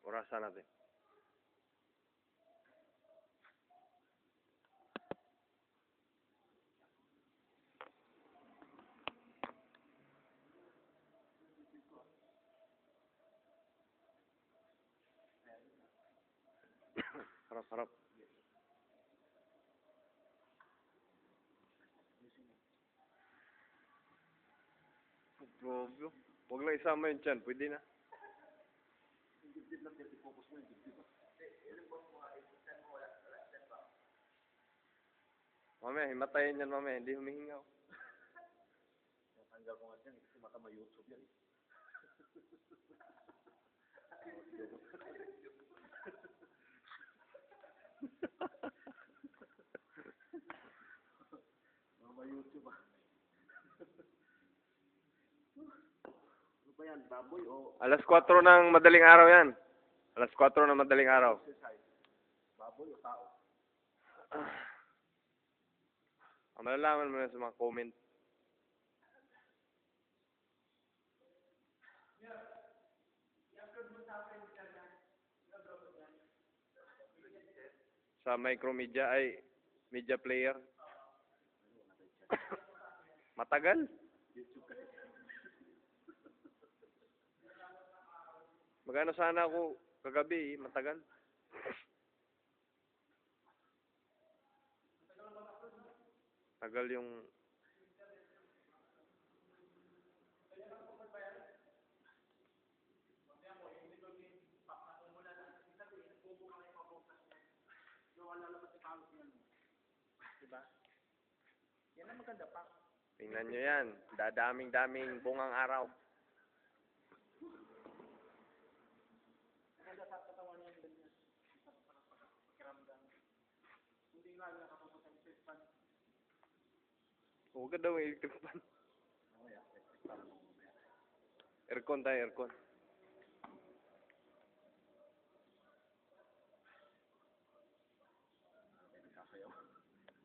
Orasan natin. Harap. Grabe. Huwag lang isama yun dyan. Pwede na. Mamaya, himatayin yan mamaya. Hindi humihingaw. Tanggal ko nga dyan, kasi baka may YouTube yan. May YouTube ah. Ano ba yan, baboy o Alas 4 ng madaling araw yan. Alas 4 ng madaling araw. exercise? Baboy o tao? Malalaman mo na sa mga comment. Sa Micromedia ay media player. Matagal. Magano sana ako kagabi, matagal. Tagal yung Diba? Yan ang maganda pa. tingnan nyo yan. Dadaming-daming bungang araw. Maganda sa katawan yan ganyan. Pakiramdam. Hindi nga nakapapunta sa ispan. Huwag ka daw yung electric fan. Aircon tayo, aircon.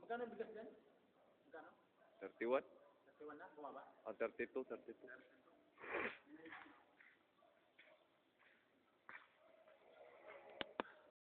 Magkano bigas dyan? Magkano? 31? 31 na? Bumaba? O, 32.